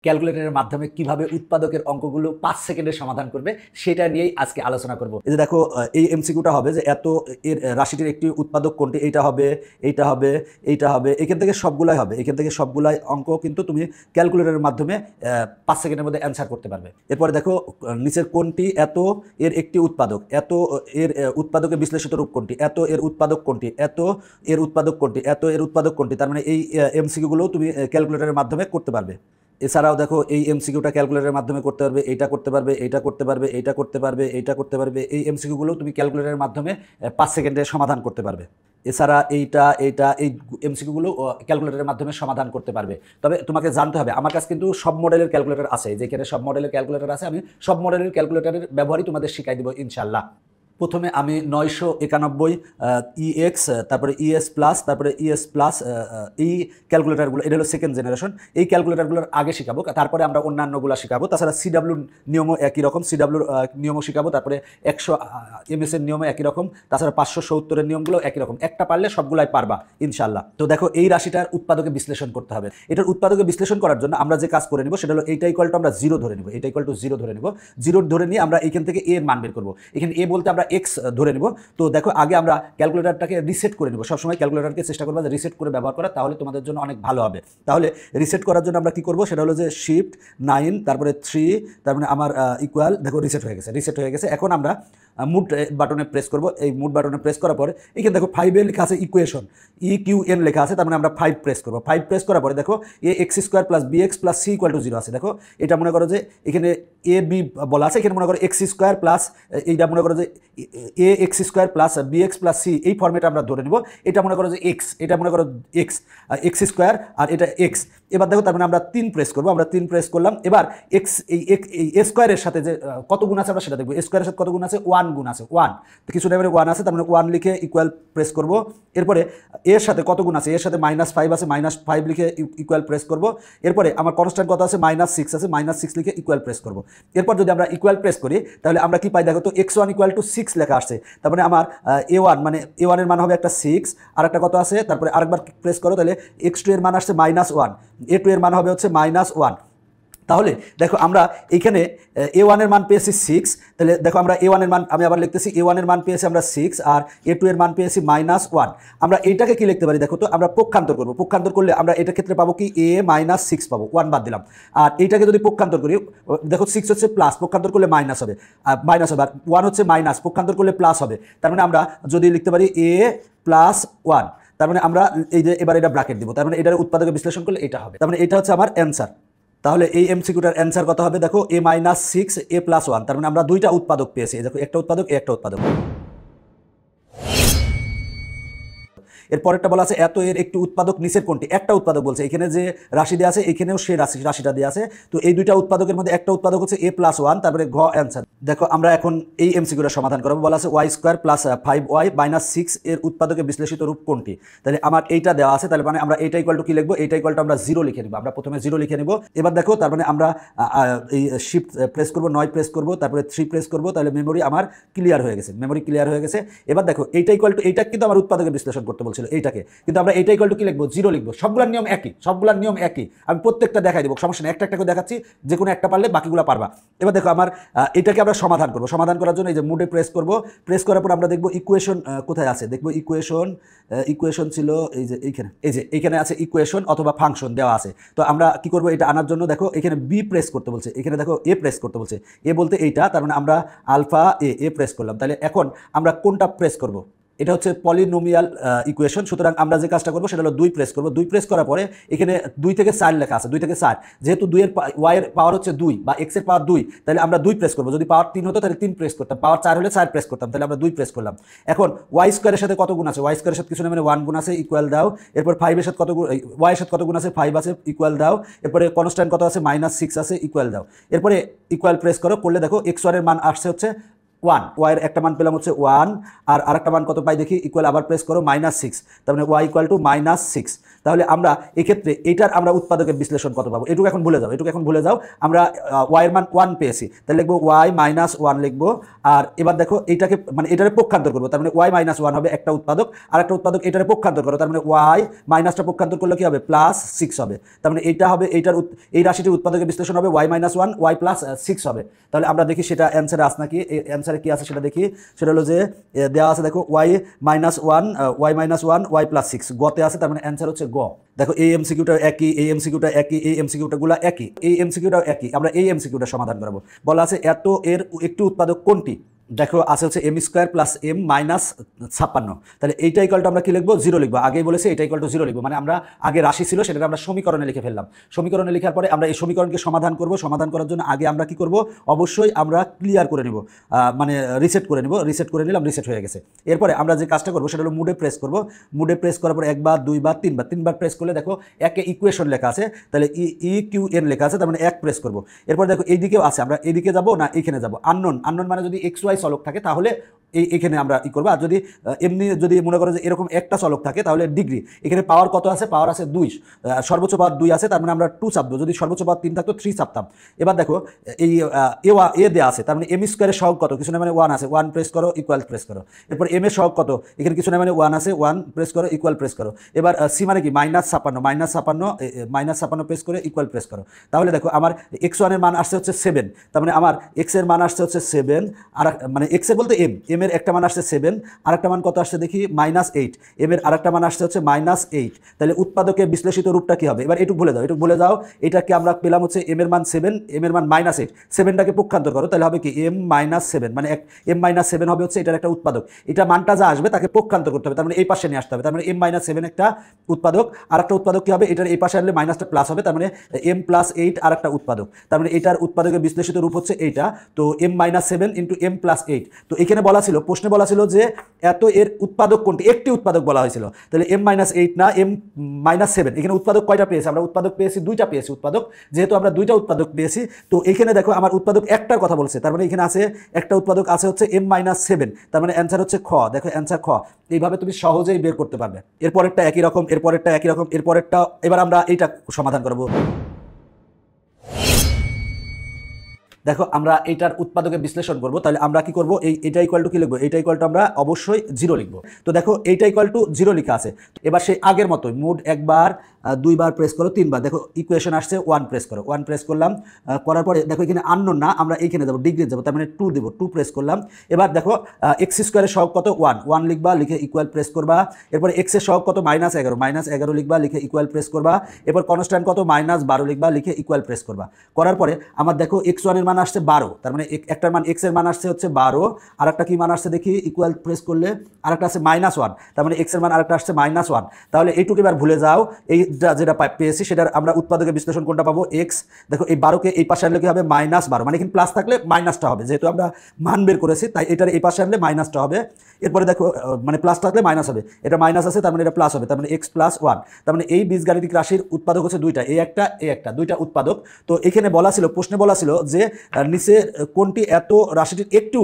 ক্যালকুলেটরের মাধ্যমে কিভাবে উৎপাদকের অঙ্কগুলো 5 সেকেন্ডে সমাধান করবে সেটা নিয়েই আজকে আলোচনা করব। এই যে দেখো, এই এমসিকিউটা হবে যে এত এর রাশিটির একটি উৎপাদক কোনটি, এইটা হবে, এইটা হবে, এইটা হবে, এখান থেকে সবগুলাই হবে, এখান থেকে সবগুলাই অঙ্ক কিন্তু তুমি ক্যালকুলেটরের মাধ্যমে 5 সেকেন্ডের মধ্যে অ্যান্সার করতে পারবে। এরপরে দেখো নিচের কোনটি এত এর একটি উৎপাদক, এত এর উৎপাদকের বিশ্লেষিত রূপ কোনটি, এত এর উৎপাদক কোনটি, এত এর উৎপাদক কোনটি, এত এর উৎপাদক কোনটি। তার মানে এই এমসিকিউগুলোও তুমি ক্যালকুলেটরের মাধ্যমে করতে পারবে। এছাড়াও দেখো এই এমসিকিউটা ক্যালকুলেটরের মাধ্যমে করতে পারবে, এইটা করতে পারবে, এইটা করতে পারবে, এইটা করতে পারবে, এইটা করতে পারবে। এই এমসিকিউগুলো তুমি ক্যালকুলেটরের মাধ্যমে 5 সেকেন্ডে সমাধান করতে পারবে। এছাড়া এইটা এইটা এই এমসিকিউগুলো ক্যালকুলেটরের মাধ্যমে সমাধান করতে পারবে। তবে তোমাকে জানতে হবে, আমার কাছে কিন্তু সব মডেলের ক্যালকুলেটর আছে, যেখানে সব মডেলের ক্যালকুলেটর আছে, আমি সব মডেলের ক্যালকুলেটরের ব্যবহারই তোমাদের শিখাই দেবো ইনশাল্লাহ। প্রথমে আমি 991 ইএক্স, তারপরে ইএস প্লাস, তারপরে ইএস প্লাস, এই ক্যালকুলেটারগুলো, এটা হলো সেকেন্ড জেনারেশন। এই ক্যালকুলেটারগুলোর আগে শেখাবো, তারপরে আমরা অন্যান্যগুলো শেখাবো। তাছাড়া সিডাব্লিউর নিয়মও একই রকম, সিডাব্লিউর নিয়মও শেখাবো। তারপরে 100 এমএস এর নিয়মও একই রকম। তাছাড়া 570-এর নিয়মগুলো একই রকম। একটা পারলে সবগুলাই পারবা ইনশাল্লাহ। তো দেখো, এই রাশিটার উৎপাদকে বিশ্লেষণ করতে হবে। এটার উৎপাদকে বিশ্লেষণ করার জন্য আমরা যে কাজ করে নিব সেটা হলো এইটা ইকুয়াল টু আমরা 0 ধরে নিব, এইটা ইকুয়াল টু 0 ধরে নিব। 0 ধরে নিয়ে আমরা এইখান থেকে এর মান বের করবো। এখানে এ বলতে আমরা এক্স ধরে নিব। তো দেখো, আগে আমরা ক্যালকুলেটরটাকে রিসেট করে নিব। সবসময় ক্যালকুলেটরকে চেষ্টা করবো যে রিসেট করে ব্যবহার করা, তাহলে তোমাদের জন্য অনেক ভালো হবে। তাহলে রিসেট করার জন্য আমরা কি করব, সেটা হলো যে শিফট 9, তারপরে 3, তারপরে আমার ইকুয়াল, দেখো রিসেট হয়ে গেছে, রিসেট হয়ে গেছে। এখন আমরা মুড বাটনে প্রেস করব। এই মুড বাটনে প্রেস করার পরে এখানে দেখো 5 লেখা আছে, ইকুয়েশন ইকিউএন লেখা আছে, তার মানে আমরা 5 প্রেস করবো। 5 প্রেস করার পরে দেখো A X square plus B X plus C equal to 0 আছে। দেখো এটা মনে করো যে এখানে এ বি বলা আছে, এখানে মনে করো এক্স স্কোয়ার প্লাস, এইটা মনে করো যে A X square plus B X plus C, এই ফর্মেটে আমরা ধরে নিব। এটা মনে করো যে এক্স, এটা মনে করো এক্স, এক্স স্কোয়ার, আর এটা এক্স। এবার দেখো, তার মানে আমরা 3 প্রেস করবো, আমরা 3 প্রেস করলাম। এবার এক্স এই এ স্কোয়ারের সাথে যে কত গুণ আছে আমরা সেটা দেখবো। স্কোয়ারের সাথে কত গুণ আছে, 1 গুণ আছে, 1। তো কিছু টাইমের 1 আছে, তার মানে 1 লিখে ইকুয়াল প্রেস করবো। এরপরে এর সাথে কত গুণ আছে, এর সাথে -5 আছে, -5 লিখে ইকুয়াল প্রেস করবো। এরপরে আমার কনস্ট্যান্ট কত আছে, -6 আছে, -6 লিখে ইকুয়াল প্রেস করবো। এরপর যদি আমরা ইকুয়াল প্রেস করি তাহলে আমরা কি পাই, দেখো তো x1 ইকুয়াল টু 6 লেখা আসছে। তার মানে আমার a1 মানে a1 এর মান হবে একটা 6, আর একটা কত আছে, তারপরে আরেকবার প্রেস করো, তাহলে x2 এর মান আসছে -1, a2 এর মান হবে হচ্ছে -1। তাহলে দেখো আমরা এইখানে a1 এর মান পেয়েছি 6, তাহলে দেখো আমরা a1 এর মান, আমি আবার লিখতেছি, a1 এর মান পেয়েছি আমরা 6, আর a2 এর মান পেয়েছি -1। আমরা এইটাকে কি লিখতে পারি, দেখো তো আমরা পক্ষান্তর করব। পক্ষান্তর করলে আমরা এটার ক্ষেত্রে পাবো কি, a -6 পাবো, 1 বাদ দিলাম। আর এইটাকে যদি পক্ষান্তর করি, দেখো 6 হচ্ছে প্লাস, পক্ষান্তর করলে মাইনাস হবে, আর 1 হচ্ছে মাইনাস, পক্ষান্তর করলে প্লাস হবে। তার মানে আমরা যদি লিখতে পারি a + 1, তার মানে আমরা এই যে এবার এটা ব্র্যাকেট দিব, তার মানে এটার উৎপাদকে বিশ্লেষণ করলে এটা হবে। তার মানে এটা হচ্ছে আমার অ্যান্সার। তাহলে এই এমসিকিউটার অ্যান্সার কত হবে, দেখো a -6 a + 1, তার মানে আমরা দুইটা উৎপাদক পেয়েছি। দেখো, একটা উৎপাদক, একটা উৎপাদক। এর পরেরটা বলা আছে এত এর একটি উৎপাদক নিচের কোনটি। একটা উৎপাদক বলছে, এখানে যে রাশি দেওয়া আছে এখানেও সেই রাশিটা দেওয়া আছে। তো এই দুইটা উৎপাদকের মধ্যে একটা উৎপাদক হচ্ছে a + 1, তারপরে ঘ অ্যান্সার। দেখো আমরা এখন এই এমসিকিউটা সমাধান করবো। বলা আছে y² + 5y - 6 এর উৎপাদকে বিশ্লেষিত রূপ কোনটি। তাহলে আমার এইটা দেওয়া আছে, তাহলে মানে আমরা এইটা ইকুয়াল টু কি লিখবো, এইটা ইকুয়াল টু আমরা 0 লিখে নিব। আমরা প্রথমে 0 লিখে নিব। এবার দেখো, তার মানে আমরা এই শিফট প্রেস করবো, 9 প্রেস করবো, তারপরে 3 প্রেস করবো, তাহলে মেমোরি আমার ক্লিয়ার হয়ে গেছে, মেমোরি ক্লিয়ার হয়ে গেছে। এবার দেখো এইটা ইকুয়াল টু, এইটা কিন্তু আমার উৎপাদকে বিশ্লেষণ করতে বলছিল এইটাকে, কিন্তু আমরা এইটা ইকুয়াল টু কি লিখবো, 0 লিখবো। সবগুলোর নিয়ম একই, সবগুলোর নিয়ম একই। আমি প্রত্যেকটা দেখাই দেবো, সমস্যা নেই, একটা একটা করে দেখাচ্ছি, যে কোনো একটা পারলে বাকিগুলো পারবা। এবার দেখো আমার এটাকে আমরা সমাধান করবো। সমাধান করার জন্য এই যে মুডে প্রেস করবো। প্রেস করার পর আমরা দেখবো ইকুয়েশন কোথায় আছে, দেখবো ইকুয়েশন ছিল এই যে এইখানে, এই যে এইখানে আছে ইকুয়েশন অথবা ফাংশন দেওয়া আছে। তো আমরা কি করবো, এটা আনার জন্য দেখো এখানে বি প্রেস করতে বলছে, এখানে দেখো এ প্রেস করতে বলছে। এ বলতে এইটা, তার মানে আমরা আলফা এ প্রেস করলাম। তাহলে এখন আমরা কোনটা প্রেস করবো, এটা হচ্ছে পলিনোমিয়াল ইকুয়েশন। সুতরাং আমরা যে কাজটা করবো সেটা হলো 2 প্রেস করবো। 2 প্রেস করার পরে এখানে 2 থেকে 4 লেখা আছে, 2 থেকে 4, যেহেতু 2 এর y এর পাওয়ার হচ্ছে 2 বা x এর পাওয়ার 2, তাহলে আমরা 2 প্রেস করবো। যদি পাওয়ার 3 হতো তাহলে 3 প্রেস করতাম, পাওয়ার 4 হলে 4 প্রেস করতাম, তাহলে আমরা 2 প্রেস করলাম। এখন y² এর সাথে কত গুণ আছে, y² এর সাথে কিছু না, মানে 1 গুণ আছে, ইকুয়াল দাও। এরপর 5 এর সাথে কত গুণ, y এর সাথে কত গুণ আছে, 5 আছে, ইকুয়াল দাও। এরপরে কনস্ট্যান্ট কত আছে, -6 আছে, ইকুয়াল দাও। এরপরে ইকুয়াল প্রেস করো, করলে দেখো x1 এর মান আসছে হচ্ছে 1, y এর একটা মান পেলাম হচ্ছে 1, আর আরেকটা মান কত পাই দেখি, ইকুয়াল আবার প্রেস করো, -6, তার মানে y = -6। তাহলে আমরা এক্ষেত্রে এটার আমরা উৎপাদকের বিশ্লেষণ কত পাবো, এটুকু এখন ভুলে যাও, আমরা y এর মান 1 পেয়েছি, তাহলে লিখবো y মাইনাস 1 লিখবো। আর এবার দেখো এইটাকে মানে এটারে পক্ষান্তর করবো, তার মানে y মাইনাস 1 হবে একটা উৎপাদক, আর একটা উৎপাদক এটারে পক্ষান্তর করো, তার মানে y মাইনাসটা পক্ষান্তর করলে কি হবে প্লাস 6 হবে। তার মানে এইটা হবে এই রাশিটির উৎপাদকের বিশ্লেষণ হবে y মাইনাস 1 y প্লাস 6 হবে। তাহলে আমরা দেখি সেটা অ্যান্সারে আছে নাকি, অ্যান্সারে কি আছে সেটা দেখি। সেটা হলো যে দেওয়া আছে দেখো y মাইনাস 1 y প্লাস 6 গতে আছে, তার মানে অ্যান্সার হচ্ছে গ। দেখো এই এমসিকিউটা একই, এই এমসিকিউটা একই, এই এমসিকিউটাগুলো একই, এই এমসিকিউটাও একই। আমরা এই এমসিকিউটা সমাধান করবো। বলা আছে এত এর একটি উৎপাদক কোনটি। দেখো আছে হচ্ছে M square plus M minus 56। তাহলে এইটা ইকুয়ালটা আমরা কি লিখবো, 0 লিখবো। আগেই বলেছে এটা ইকুয়াল টু 0 লিখবো, মানে আমরা আগে রাশি ছিল সেটা আমরা সমীকরণে লিখে ফেললাম। সমীকরণে লেখার পরে আমরা এই সমীকরণকে সমাধান করব। সমাধান করার জন্য আগে আমরা কি করব, অবশ্যই আমরা ক্লিয়ার করে নিব, মানে রিসেট করে নিব। রিসেট করে নিলাম, রিসেট হয়ে গেছে। এরপরে আমরা যে কাজটা করবো সেটা হলো মুডে প্রেস করব। মুডে প্রেস করার পর একবার, দুইবার, তিনবার প্রেস করলে দেখো একে ইকুয়েশন লেখা আছে, তাহলে ই কিউ এন লেখা আছে, তার মানে এক প্রেস করব। এরপর দেখো এইদিকেও আছে, আমরা এইদিকে যাব না এইখানে যাব। আননোন মানে যদি এক্স ওয়াই চলক থাকে তাহলে এইখানে আমরা ই করবো। আর যদি এমনি যদি মনে করো যে এরকম একটা চলক থাকে তাহলে ডিগ্রি, এখানে পাওয়ার কত আছে, পাওয়ার আছে 2, সর্বোচ্চ পাওয়ার 2 আছে, তার মানে আমরা 2 চাপবো। যদি সর্বোচ্চ পাওয়ার 3 থাকতো 3 চাপতাম। এবার দেখো এই এ দেওয়া আছে, তার মানে এম স্কোয়ারের সহগ কত, কিছু না মানে 1 আছে, 1 প্রেস করো, ইকুয়াল প্রেস করো। এরপর এম এর সহগ কত, এখানে কিছু না মানে 1 আছে, 1 প্রেস করো, ইকুয়াল প্রেস করো। এবার সি মানে কি মাইনাস 56 প্রেস করে ইকুয়াল প্রেস করো। তাহলে দেখো আমার x1 এর মান আসছে হচ্ছে 7, তার মানে আমার x এর মান আসছে হচ্ছে 7, আর মানে x এর বলতে এম এর একটা মান আসছে 7, আর একটা মান কত আসছে দেখি -8, এম এর আরেকটা মান আসছে হচ্ছে -8। তাহলে উৎপাদকের বিশ্লেষিত রূপটা কি হবে, এবার এটুকু ভুলে যাও। এটাকে আমরা পেলাম হচ্ছে এম এর মান 7, এম এর মান -8, 7টাকে পক্ষান্তর করো, তাহলে হবে কি m-7, মানে m-7 হবে হচ্ছে এটার একটা উৎপাদক। এটা মানটা যা আসবে তাকে পক্ষান্তর করতে হবে, তার মানে এই পাশে নিয়ে আসতে হবে। তার মানে m-7 একটা উৎপাদক, আর একটা উৎপাদক কি হবে, এটার এই পাশে আসলে মাইনাসটা প্লাস হবে, তার মানে m+8 আর একটা উৎপাদক। তার মানে এটার উৎপাদকের বিশ্লেষিত রূপ হচ্ছে এইটা। তো m-7 ইন্টু m+8। তো এখানে বলা ছিল, প্রশ্নে বলা ছিল যে এত এর উৎপাদক কোনটি, একটি উৎপাদক বলা হয়েছিল। তাহলে m-8 না m-7, এখানে উৎপাদক কয়টা পেয়েছি আমরা, উৎপাদক পেয়েছি 2টা পেয়েছি উৎপাদক। যেহেতু আমরা 2টা উৎপাদক পেয়েছি, তো এখানে দেখো আমার উৎপাদক একটার কথা বলছে, তার মানে এখানে আছে একটা উৎপাদক আছে হচ্ছে m-7, তার মানে অ্যান্সার হচ্ছে খ। দেখো অ্যান্সার খ। এইভাবে তুমি সহজেই বের করতে পারবে। এরপরেরটা একই রকম, এরপরেরটা এবার আমরা এইটা সমাধান করব। দেখো আমরা এইটার উৎপাদকের বিশ্লেষণ করব। তাহলে আমরা কি করব, এইটা ইকুয়াল টু কি লিখবো, এইটা ইকুয়াল টু আমরা অবশ্যই 0 লিখবো। তো দেখো এইটা ইকুয়াল টু 0 লেখা আছে। এবার সেই আগের মতোই মুড একবার, 2বার প্রেস করো, 3বার। দেখো ইকুয়েশন আসছে 1 প্রেস করো, 1 প্রেস করলাম। করার পরে দেখো এখানে আননোন না, আমরা এইখানে যাবো, ডিগ্রি যাবো, তার মানে 2 দেবো, 2 প্রেস করলাম। এবার দেখো এক্স স্কোয়ারের সহগ কত, 1 লিখবা, লিখে ইকুয়াল প্রেস করবা। এরপর এক্স এর সহগ কত, -11 লিখবা, লিখে ইকুয়াল প্রেস করবা। এরপর কনস্ট্যান্ট কত, -12 লিখবা, লিখে ইকুয়াল প্রেস করবা। করার পরে আমার দেখো x1 এর মান আসছে 12, তার মানে একটার মান x এর মান আসছে হচ্ছে 12, আর একটা কি মান আসছে দেখি, ইকুয়াল প্রেস করলে আর একটা আছে -1, তার মানে x এর মান আরেকটা আসছে -1। তাহলে এইটুকু এবার ভুলে যাও, এইটা যেটা পেয়েছি সেটার আমরা উৎপাদকের বিশ্লেষণ কোনটা পাবো, x। দেখো এই 12কে এই পাশে আনলে কি হবে, -12, মানে এখানে প্লাস থাকলে মাইনাসটা হবে, যেহেতু আমরা মান বের করেছি তাই এটার এই পাশে আনলে মাইনাসটা হবে। এরপরে দেখো মানে প্লাস থাকলে মাইনাস হবে, এটা মাইনাস আছে তার মানে এটা প্লাস হবে, তার মানে x+1। তার মানে এই বীজগাণিতিক রাশির উৎপাদক হচ্ছে 2টা, এই একটা 2টা উৎপাদক। তো এখানে বলা ছিল, প্রশ্নে বলা ছিল যে নিচে কোনটি এত রাশিটির একটি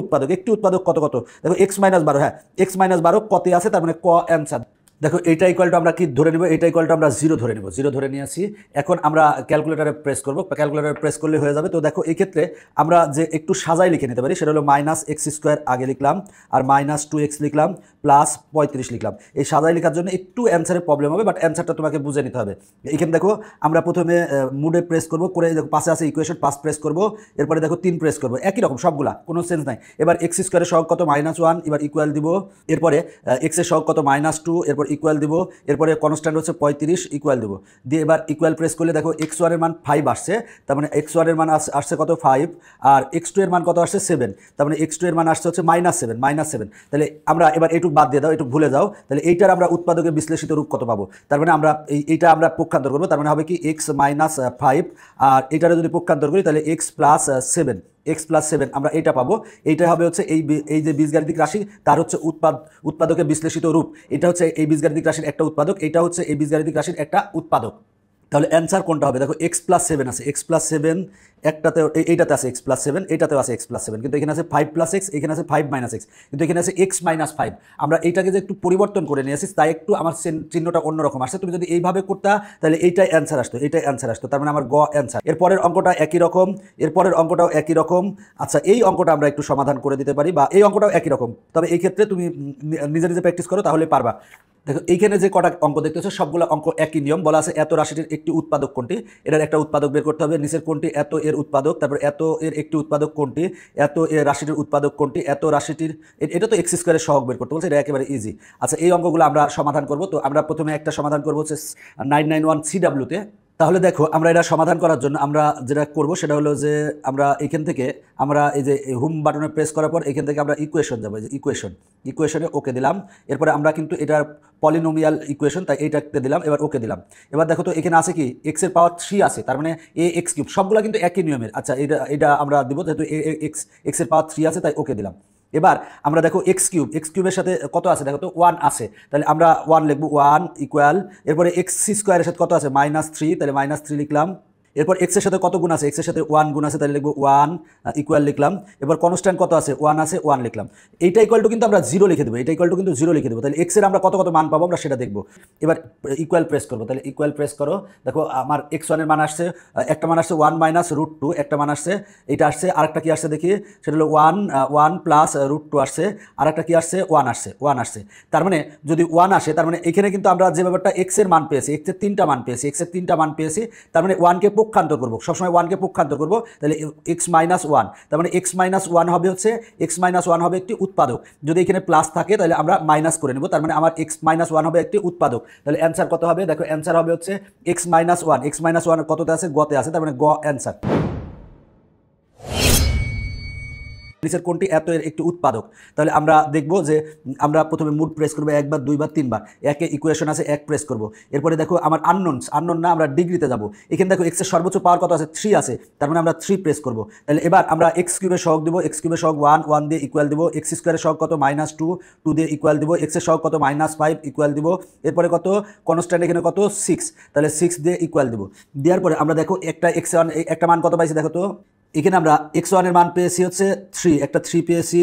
উৎপাদক কত কত। দেখো x-12, হ্যাঁ x-12 কতে আছে, তার মানে ক অ্যান্সার। দেখো এইটা ইকুয়াল টু আমরা কি ধরে নিব, এইটা ইকুয়াল টু আমরা 0 ধরে নিব, 0 ধরে নিয়ে আসি। এখন আমরা ক্যালকুলেটারে প্রেস করব, ক্যালকুলেটারে প্রেস করলে হয়ে যাবে। তো দেখো এই ক্ষেত্রে আমরা যে একটু সাজাই লিখে নিতে পারি, সেটা হলো -x² আগে লিখলাম, আর -2x লিখলাম, +35 লিখলাম। এই সাজাই লেখার জন্য একটু অ্যান্সারের প্রবলেম হবে, বাট অ্যান্সারটা তোমাকে বুঝে নিতে হবে। এখানে দেখো আমরা প্রথমে মুডে প্রেস করব, করে দেখো পাশে আছে ইকুয়েশন, 5 প্রেস করব। এরপরে দেখো 3 প্রেস করব, একই রকম সবগুলা, কোনো সেন্স নাই। এবার x² এর সহগ কত, -1, এবার ইকুয়াল দিব। এরপরে x এর সহগ কত, -2, এরপর ইকুয়াল দিব। এরপরে কনস্ট্যান্ট হচ্ছে 35, ইকুয়াল দিব। দিয়ে এবার ইকুয়াল প্রেস করলে দেখো x1 এর মান 5 আসছে, তার মানে x1 এর মান আসছে কত, 5, আর x2 এর মান কত আসছে, 7, তার মানে x2 এর মান আসছে হচ্ছে -7। তাহলে আমরা এবার এইটুকু বাদ দিয়ে দাও, একটু ভুলে যাও। তাহলে এইটার আমরা উৎপাদকের বিশ্লেষিত রূপ কত পাবো, তার মানে আমরা এইটা আমরা পক্ষান্তর করবো, তার মানে হবে কি x-5, আর এইটারে যদি পক্ষান্তর করি তাহলে x+7 আমরা এইটা পাবো। এইটা হবে হচ্ছে এই যে বীজগাণিতিক রাশি তার হচ্ছে উৎপাদকের বিশ্লেষিত রূপ। এটা হচ্ছে এই বীজগাণিতিক রাশির একটা উৎপাদক, এটা হচ্ছে এই বীজগাণিতিক রাশির একটা উৎপাদক। তাহলে অ্যান্সার কোনটা হবে? দেখো x+7 আছে, x+7 একটাতে এইটাতে আছে x+7, এইটাতেও আছে x+7, কিন্তু এখানে আছে 5+x, এখানে আছে 5 - x, কিন্তু এখানে আছে x-5। আমরা এইটাকে যে একটু পরিবর্তন করে নিয়েছি তাই একটু আমার চিহ্নটা অন্যরকম আসছে। তুমি যদি এইভাবে করতা তাহলে এইটাই অ্যান্সার আসতো, এইটাই অ্যান্সার আসতো, তার মানে আমার গ অ্যান্সার। এরপরের অঙ্কটা একই রকম, এরপরের অঙ্কটাও একই রকম। আচ্ছা, এই অঙ্কটা আমরা একটু সমাধান করে দিতে পারি, বা এই অঙ্কটাও একই রকম, তবে এই ক্ষেত্রে তুমি নিজে নিজে প্র্যাকটিস করো তাহলে পারবা। দেখো এইখানে যে কটা অঙ্ক দেখতেছো সবগুলো অঙ্ক একই নিয়ম। বলা আছে এত রাশিটির একটি উৎপাদক কোনটি, এটার একটা উৎপাদক বের করতে হবে। নিচের কোনটি এত এর উৎপাদক, তারপর এত এর একটি উৎপাদক কোনটি, এত এর রাশিটির উৎপাদক কোনটি, এত রাশিটির, এটা তো এক্স স্কোয়ারের সহগ বের করতে বলছে, এটা একেবারে ইজি। আচ্ছা, এই অঙ্কগুলো আমরা সমাধান করব। তো আমরা প্রথমে একটা সমাধান করবো হচ্ছে 991 CW-তে। তাহলে দেখো আমরা এটা সমাধান করার জন্য আমরা যেটা করব সেটা হলো যে আমরা এখান থেকে আমরা এই যে হোম বাটনে প্রেস করার পর এখান থেকে আমরা ইকুয়েশন যাবো, যে ইকুয়েশনে ওকে দিলাম। এরপরে আমরা কিন্তু এটার পলিনোমিয়াল ইকুয়েশন, তাই এইটাতে দিলাম, এবার ওকে দিলাম। এবার দেখো তো এখানে আছে কি এক্সের পাওয়ার 3 আছে, তার মানে ax³ সবগুলো কিন্তু একই নিয়মের। আচ্ছা, এটা আমরা দিব, যেহেতু এক্সের পাওয়ার 3 আছে তাই ওকে দিলাম। এবার আমরা দেখো x³ সাথে কত আছে, দেখো তো 1 আছে, তাহলে আমরা 1 লিখবো, 1 ইকুয়াল, এরপরে x² সাথে কত আছে -3, তাহলে -3 লিখলাম। এরপর এক্স এর সাথে কত গুণ আছে, এক্স এর সাথে 1 গুণ আছে, তাহলে লিখবো 1 ইকুয়াল লিখলাম। এবার কনস্ট্যান্ট কত আছে, 1 আছে, 1 লিখলাম। এইটা ইকুয়াল টু কিন্তু আমরা 0 লিখে দেবো, এটা ইকুয়াল টু কিন্তু 0 লিখে দেবো, তাহলে এক্স এর আমরা কত কত মান পাবো আমরা সেটা দেখবো। এবার ইকুয়াল প্রেস করবো, তাহলে ইকুয়াল প্রেস করো। দেখো আমার x1 এর মান আসছে, একটা মান আসছে 1 - √2, একটা মান আসছে, এটা আসছে, আরেকটা কি আসছে দেখি, সেটা হলো 1 প্লাস √2 আসছে, আরেকটা কি আসছে 1 আসছে। তার মানে যদি 1 আসে, তার মানে এখানে কিন্তু আমরা যে ব্যাপারটা এক্স এর মান পেয়েছি, এক্স এর 3টা মান পেয়েছি, তার মানে 1কে পক্ষান্তর করবো, সবসময় 1কে পক্ষান্তর করবো, তাহলে x-1, তার মানে x-1 হবে হচ্ছে, x-1 হবে একটি উৎপাদক। যদি এখানে প্লাস থাকে তাহলে আমরা মাইনাস করে নেব, তার মানে আমার x-1 হবে একটি উৎপাদক। তাহলে অ্যান্সার কত হবে, দেখো অ্যান্সার হবে হচ্ছে x-1 কততে আছে, গতে আছে, তার মানে গ অ্যান্সার। নিচের কোনটি এত এর একটি উৎপাদক, তাহলে আমরা দেখব যে আমরা প্রথমে মুড প্রেস করবো, একবার, দুইবার, তিনবার, একে ইকুয়েশন আছে, এক প্রেস করব। এরপরে দেখো আমার আননোন না, আমরা ডিগ্রিতে যাব। এখানে দেখো এক্স এর সর্বোচ্চ পাওয়ার কত আছে, 3 আছে, তার মানে আমরা 3 প্রেস করব। তাহলে এবার আমরা x³ এর সহগ দিব, x³ এর সহগ 1 দিয়ে ইকুয়াল দিব, x² এর সহগ কত -2 দিয়ে ইকুয়াল দিব, x এর সহগ কত -5 ইকুয়াল দিব। এরপরে কত কনস্ট্যান্ট এখানে কত 6, তাহলে 6 দিয়ে ইকুয়াল দিব। দেওয়ার পরে আমরা দেখো একটা x1 একটা মান কত পাইছি, দেখো তো এখানে আমরা x1 এর মান পেয়েছি হচ্ছে 3, একটা 3 পেয়েছি।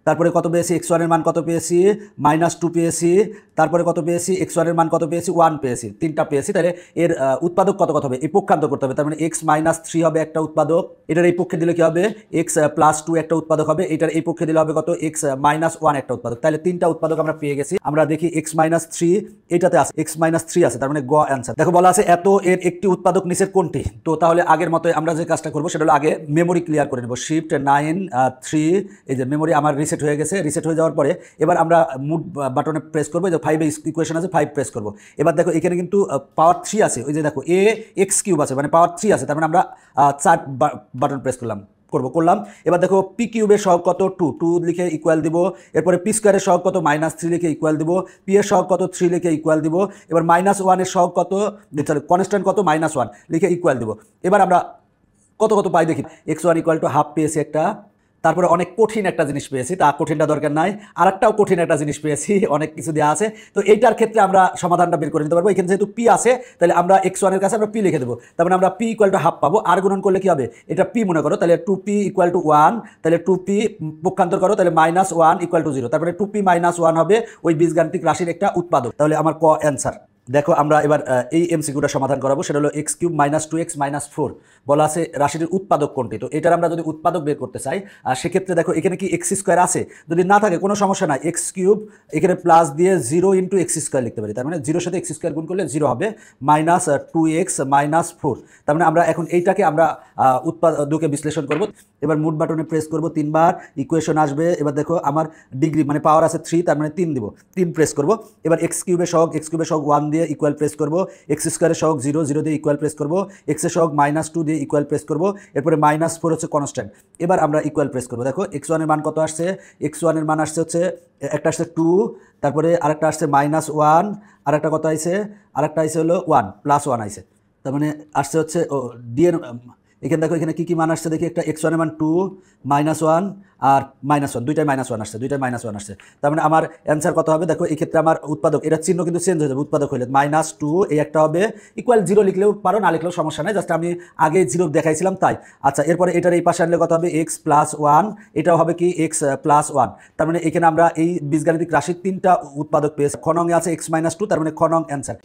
তারপরে কত পেয়েছি, x1 এর মান কত পেয়েছি, -2 পেয়েছি। তারপরে কত পেয়েছি, x1 এর মান কত পেয়েছি, 1 পেয়েছি, 3টা পেয়েছি। তাহলে এর উৎপাদক কত হবে, এই পক্ষান্তর করতে হবে, তার মানে x-3 হবে একটা উৎপাদক, এটার এই পক্ষে দিলে কি হবে, x+2 একটা উৎপাদক হবে, এটার এই পক্ষে দিলে হবে কত, x-1 একটা উৎপাদক। তাহলে 3টা উৎপাদক আমরা পেয়ে গেছি। আমরা দেখি x-3 এটাতে আছে, x-3 আছে, তার মানে গ অ্যান্সার। দেখো বলা আছে এত এর একটি উৎপাদক নিচের কোনটি। তো তাহলে আগের মতো আমরা যে কাজটা করবো সেটা হলো আগে মেমোরি ক্লিয়ার করে নেব, শিফট 9 3, এই যে মেমোরি আমার রিসেট হয়ে গেছে। রিসেট হয়ে যাওয়ার পরে এবার আমরা মুড বাটনে প্রেস করবো, যে 5 ইকুয়েশন আছে, 5 প্রেস করবো। এবার দেখো এখানে কিন্তু পাওয়ার 3 আছে, ওই যে দেখো ax³ আছে, মানে পাওয়ার 3 আছে, তার মানে আমরা 4 বাটন প্রেস করলাম। এবার দেখো p³ এর সহগ কত, 2 লিখে ইকুয়াল দিব। এরপরে p² এর সহগ কত, -3 লিখে ইকুয়াল দিব। p এর সহগ কত, 3 লিখে ইকুয়াল দিব। এবার -1 এর সহগ কত, কনস্ট্যান্ট কত, -1 লিখে ইকুয়াল দিব। এবার আমরা কত পাই দেখি, x1 = হাফ পেয়েছি একটা। তারপরে অনেক কঠিন একটা জিনিস পেয়েছি, তা কঠিনটা দরকার নাই, আর একটাও কঠিন একটা জিনিস পেয়েছি, অনেক কিছু দেওয়া আছে। তো এইটার ক্ষেত্রে আমরা সমাধানটা বের করে নিতে পারবো। এখানে যেহেতু p আছে, তাহলে আমরা x1 এর কাছে আমরা p লিখে দেবো, তার মানে আমরা p = হাফ পাবো। আর গুণন করলে কি হবে, এটা p মনে করো, তাহলে 2p = 1, তাহলে 2p পক্ষান্তর করো, তাহলে -1 = 0, তারপরে 2p - 1 হবে ওই বীজগাণিতিক রাশির একটা উৎপাদক। তাহলে আমার ক অ্যান্সার। দেখো আমরা এবার এই এমসিকিউটা সমাধান করাবো, সেটা হলো x³ - 2x - 4, বলা আছে রাশিটির উৎপাদক কোনটি। তো এটার আমরা যদি উৎপাদক বের করতে চাই, সেক্ষেত্রে দেখো এখানে কি x² আছে, যদি না থাকে কোনো সমস্যা নাই, x³ এখানে প্লাস দিয়ে 0 × x² লিখতে পারি, তার মানে 0 সাথে x² গুণ করলে 0 হবে, -2x - 4। তার মানে আমরা এখন এইটাকে আমরা উৎপাদকে বিশ্লেষণ করব। এবার মুড বাটনে প্রেস করব, 3 বার, ইকুয়েশন আসবে। এবার দেখো আমার ডিগ্রি মানে পাওয়ার আছে 3, তার মানে 3 দিব, 3 প্রেস করব। এবার x³ এর সহগ 1 দিয়ে ইকুয়াল প্রেস করব, x² এর সহগ 0 দিয়ে ইকুয়াল প্রেস করব, x এর সহগ -2 দিয়ে ইকুয়াল প্রেস করব। এরপরে -4 হচ্ছে কনস্ট্যান্ট। এবার আমরা ইকুয়াল প্রেস করব। দেখো x1 এর মান কত আসছে, x1 এর মান আসছে হচ্ছে, একটা আসছে 2, তারপরে আরেকটা আসছে -1, আরেকটা কত আইছে, আরেকটা আইছে হলো 1 + 1 আইছে, তার মানে আসছে হচ্ছে ডি এর এখানে দেখো এখানে কী মান আসছে দেখি, একটা x1 এর মান 2 -1 আর -1, দুইটাই -1 আসছে, দুইটাই -1 আসছে। তার মানে আমার অ্যান্সার কত হবে দেখো, এই ক্ষেত্রে আমার উৎপাদক এটা চিহ্ন কিন্তু চেঞ্জ হয়ে যাবে, উৎপাদক হলে -2 এই একটা হবে ইকুয়াল 0 লিখলেও পারো, না লিখলেও সমস্যা নেই, জাস্ট আমি আগে 0 দেখাইছিলাম তাই। আচ্ছা এরপরে এটার এই পাশে আনলে কত হবে x+1, এটাও হবে কি x+1। তার মানে এখানে আমরা এই বীজগাণিতিক রাশির 3টা উৎপাদক পেয়েছি। খ নং এ আছে x-2, তার মানে খ নং অ্যান্সার।